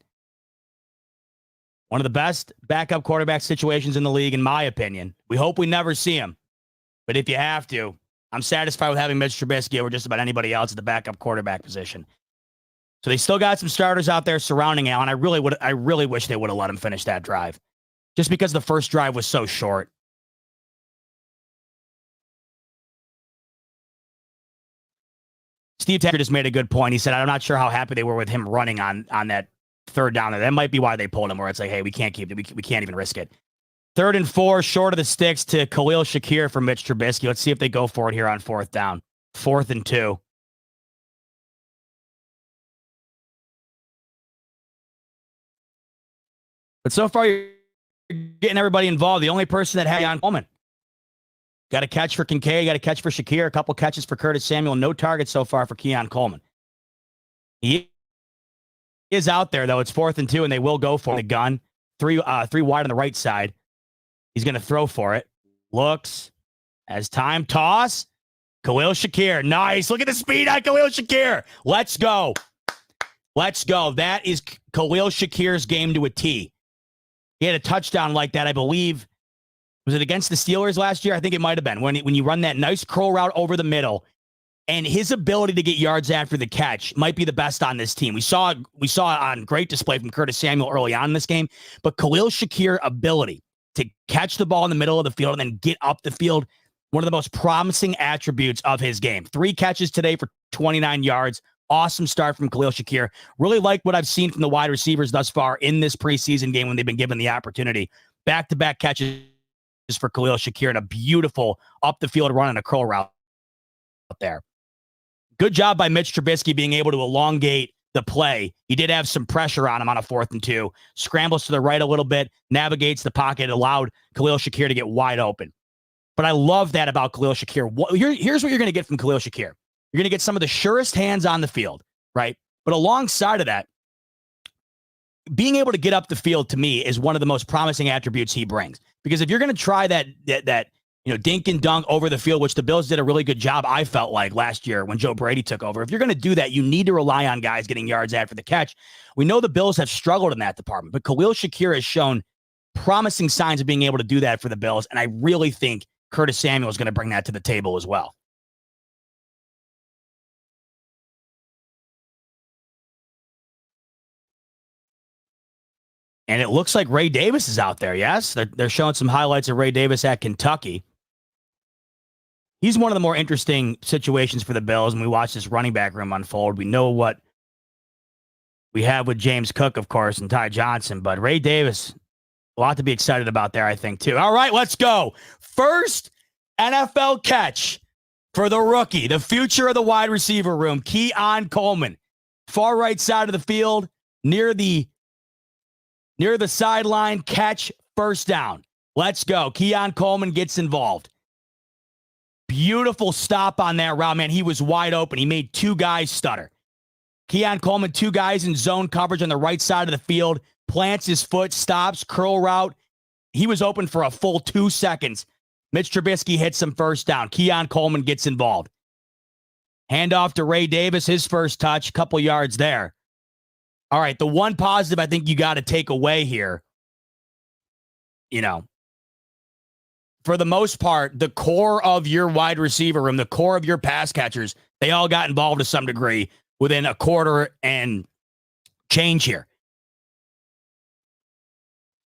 One of the best backup quarterback situations in the league, in my opinion. We hope we never see him. But if you have to, I'm satisfied with having Mitch Trubisky over just about anybody else at the backup quarterback position. So they still got some starters out there surrounding Allen. I really wish they would have let him finish that drive. Just because the first drive was so short. Steve Taylor just made a good point. He said, I'm not sure how happy they were with him running on that third down there. That might be why they pulled him, where it's like, hey, we can't keep it. We can't even risk it. 3rd and 4, short of the sticks to Khalil Shakir for Mitch Trubisky. Let's see if they go for it here on 4th down. 4th and 2. But so far, you're getting everybody involved. The only person that had on Coleman. Got a catch for Kincaid, got a catch for Shakir, a couple catches for Curtis Samuel, no targets so far for Keon Coleman. He is out there, though. It's 4th and 2, and they will go for the gun. Three wide on the right side. He's going to throw for it. Looks. As time toss. Khalil Shakir. Nice. Look at the speed on Khalil Shakir. Let's go. Let's go. That is Khalil Shakir's game to a T. He had a touchdown like that, I believe. Was it against the Steelers last year? I think it might have been. When you run that nice curl route over the middle, and his ability to get yards after the catch might be the best on this team. We saw it on great display from Curtis Samuel early on in this game, but Khalil Shakir's ability to catch the ball in the middle of the field and then get up the field, one of the most promising attributes of his game. 3 catches today for 29 yards. Awesome start from Khalil Shakir. Really like what I've seen from the wide receivers thus far in this preseason game when they've been given the opportunity. Back-to-back catches for Khalil Shakir and a beautiful up-the-field run and a curl route out there. Good job by Mitch Trubisky being able to elongate the play. He did have some pressure on him on a 4th and 2. Scrambles to the right a little bit, navigates the pocket, allowed Khalil Shakir to get wide open. But I love that about Khalil Shakir. Here's what you're going to get from Khalil Shakir. You're going to get some of the surest hands on the field, right? But alongside of that, being able to get up the field to me is one of the most promising attributes he brings. Because if you're going to try that dink and dunk over the field, which the Bills did a really good job, I felt like last year when Joe Brady took over. If you're going to do that, you need to rely on guys getting yards after the catch. We know the Bills have struggled in that department, but Khalil Shakir has shown promising signs of being able to do that for the Bills, and I really think Curtis Samuel is going to bring that to the table as well. And it looks like Ray Davis is out there, yes? They're showing some highlights of Ray Davis at Kentucky. He's one of the more interesting situations for the Bills, and we watch this running back room unfold. We know what we have with James Cook, of course, and Ty Johnson, but Ray Davis, a lot to be excited about there, I think, too. All right, let's go. First NFL catch for the rookie, the future of the wide receiver room, Keon Coleman. Far right side of the field, near the sideline, catch, first down. Let's go. Keon Coleman gets involved. Beautiful stop on that route, man. He was wide open. He made 2 guys stutter. Keon Coleman, 2 guys in zone coverage on the right side of the field, plants his foot, stops, curl route. He was open for a full 2 seconds. Mitch Trubisky hits him first down. Keon Coleman gets involved. Handoff to Ray Davis, his first touch, couple yards there. All right, the one positive I think you got to take away here, for the most part, the core of your wide receiver room, the core of your pass catchers, they all got involved to some degree within a quarter and change here.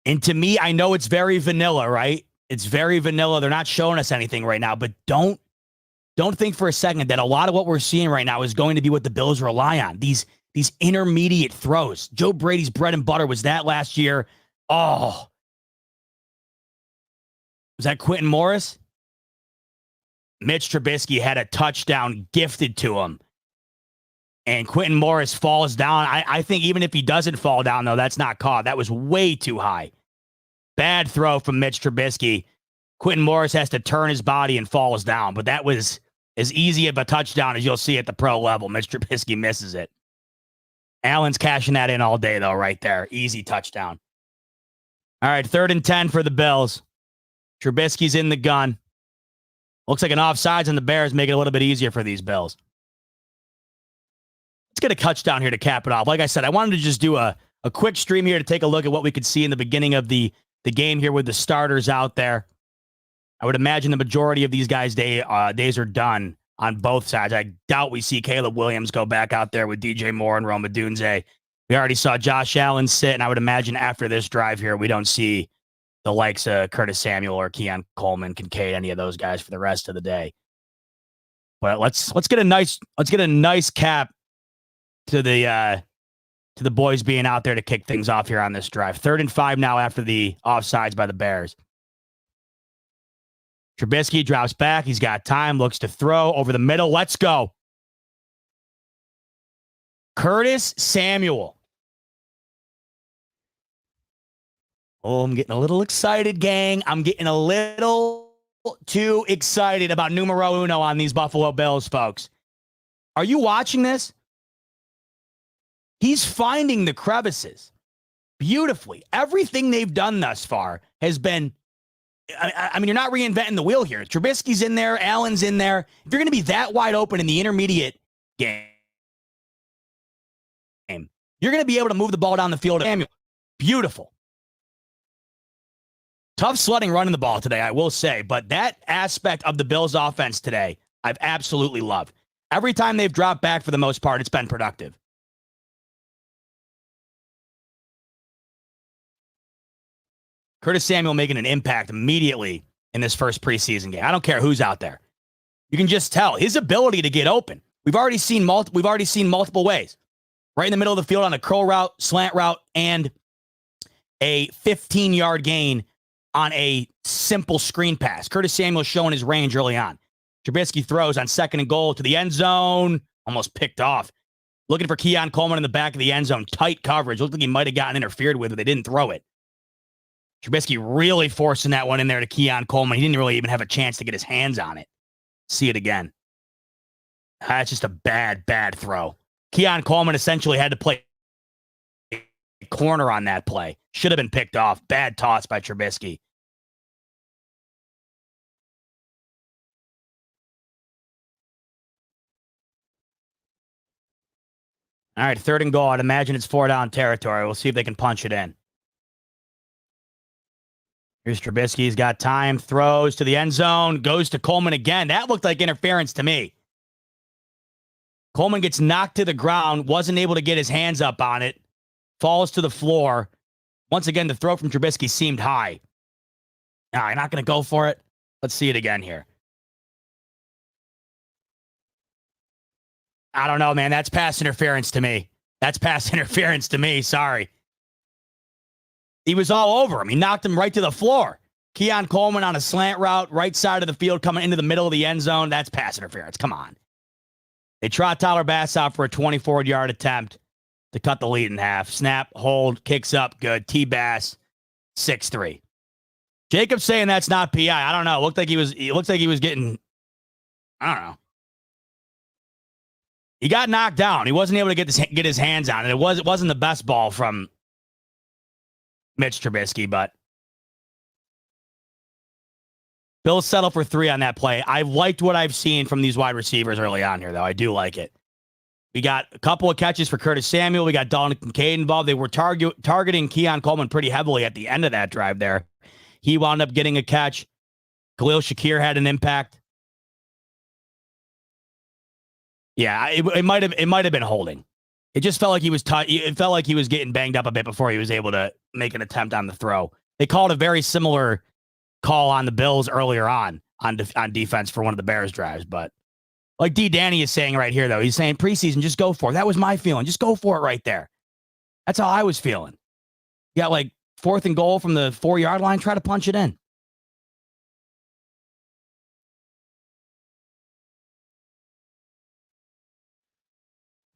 And to me, I know it's very vanilla, right? It's very vanilla. They're not showing us anything right now, but don't think for a second that a lot of what we're seeing right now is going to be what the Bills rely on. These intermediate throws. Joe Brady's bread and butter was that last year. Oh, was that Quentin Morris? Mitch Trubisky had a touchdown gifted to him. And Quentin Morris falls down. I think even if he doesn't fall down, though, that's not caught. That was way too high. Bad throw from Mitch Trubisky. Quentin Morris has to turn his body and falls down. But that was as easy of a touchdown as you'll see at the pro level. Mitch Trubisky misses it. Allen's cashing that in all day, though, right there. Easy touchdown. All right, 3rd and 10 for the Bills. Trubisky's in the gun. Looks like an offsides on the Bears, make it a little bit easier for these Bills. Let's get a touchdown here to cap it off. Like I said, I wanted to just do a quick stream here to take a look at what we could see in the beginning of the game here with the starters out there. I would imagine the majority of these guys' days are done on both sides. I doubt we see Caleb Williams go back out there with DJ Moore and Rome Odunze. We already saw Josh Allen sit, and I would imagine after this drive here, we don't see the likes of Curtis Samuel or Keon Coleman, Kincaid, any of those guys for the rest of the day. But let's get a nice cap to the boys being out there to kick things off here on this drive. 3rd and 5 now after the offsides by the Bears. Trubisky drops back. He's got time, looks to throw over the middle. Let's go. Curtis Samuel. Oh, I'm getting a little excited, gang. I'm getting a little too excited about numero uno on these Buffalo Bills, folks. Are you watching this? He's finding the crevices beautifully. Everything they've done thus far has been, I mean, you're not reinventing the wheel here. Trubisky's in there. Allen's in there. If you're going to be that wide open in the intermediate game, you're going to be able to move the ball down the field. Samuel, beautiful. Tough sledding running the ball today, I will say, but that aspect of the Bills' offense today, I've absolutely loved. Every time they've dropped back, for the most part, it's been productive. Curtis Samuel making an impact immediately in this first preseason game. I don't care who's out there. You can just tell his ability to get open. We've already seen multiple ways. Right in the middle of the field on a curl route, slant route, and a 15-yard gain on a simple screen pass. Curtis Samuel showing his range early on. Trubisky throws on 2nd and goal to the end zone. Almost picked off. Looking for Keon Coleman in the back of the end zone. Tight coverage. Looked like he might have gotten interfered with, but they didn't throw it. Trubisky really forcing that one in there to Keon Coleman. He didn't really even have a chance to get his hands on it. See it again. That's just a bad throw. Keon Coleman essentially had to play corner on that play. Should have been picked off. Bad toss by Trubisky. All right, 3rd and goal. I'd imagine it's 4-down territory. We'll see if they can punch it in. Here's Trubisky. He's got time. Throws to the end zone. Goes to Coleman again. That looked like interference to me. Coleman gets knocked to the ground. Wasn't able to get his hands up on it. Falls to the floor. Once again, the throw from Trubisky seemed high. Nah, you're not going to go for it. Let's see it again here. I don't know, man. That's pass interference to me. Sorry. He was all over him. He knocked him right to the floor. Keon Coleman on a slant route, right side of the field, coming into the middle of the end zone. That's pass interference. Come on. They trot Tyler Bass out for a 24-yard attempt to cut the lead in half. Snap, hold, kicks up, good. T-Bass, 6-3. Jacob's saying that's not PI. I don't know. It looks like he was getting, I don't know. He got knocked down. He wasn't able to get his hands on it. It wasn't the best ball from Mitch Trubisky, but Bills settle for 3 on that play. I've liked what I've seen from these wide receivers early on here, though. I do like it. We got a couple of catches for Curtis Samuel. We got Dalton Kincaid involved. They were targeting Keon Coleman pretty heavily at the end of that drive there. He wound up getting a catch. Khalil Shakir had an impact. Yeah, it might have been holding. It just felt like he was it felt like he was getting banged up a bit before he was able to make an attempt on the throw. They called a very similar call on the Bills earlier on defense for one of the Bears drives, but like D. Danny is saying right here, though, he's saying preseason, just go for it. That was my feeling. Just go for it right there. That's how I was feeling. You got like 4th and goal from the 4-yard line. Try to punch it in.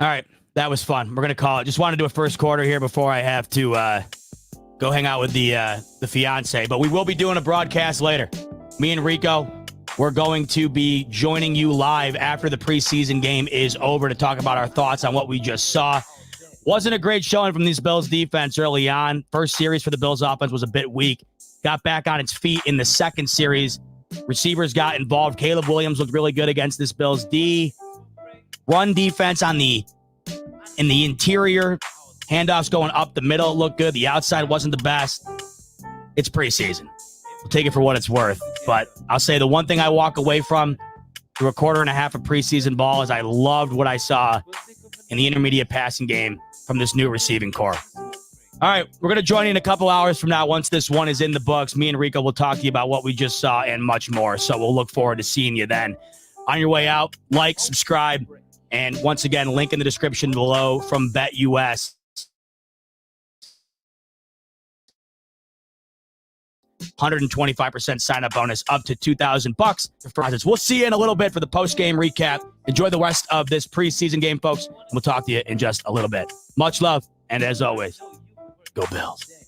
All right. That was fun. We're going to call it. Just want to do a first quarter here before I have to go hang out with the fiance. But we will be doing a broadcast later. Me and Rico, we're going to be joining you live after the preseason game is over to talk about our thoughts on what we just saw. Wasn't a great showing from this Bills defense early on. First series for the Bills offense was a bit weak. Got back on its feet in the second series. Receivers got involved. Caleb Williams looked really good against this Bills D. Run defense in the interior. Handoffs going up the middle looked good. The outside wasn't the best. It's preseason. We'll take it for what it's worth. But I'll say the one thing I walk away from through a quarter and a half of preseason ball is I loved what I saw in the intermediate passing game from this new receiving core. All right, we're going to join you in a couple hours from now. Once this one is in the books, me and Rico will talk to you about what we just saw and much more. So we'll look forward to seeing you then. On your way out, like, subscribe, and once again, link in the description below from BetUS. 125% sign-up bonus up to $2,000. We'll see you in a little bit for the post-game recap. Enjoy the rest of this preseason game, folks. We'll talk to you in just a little bit. Much love, and as always, go Bills.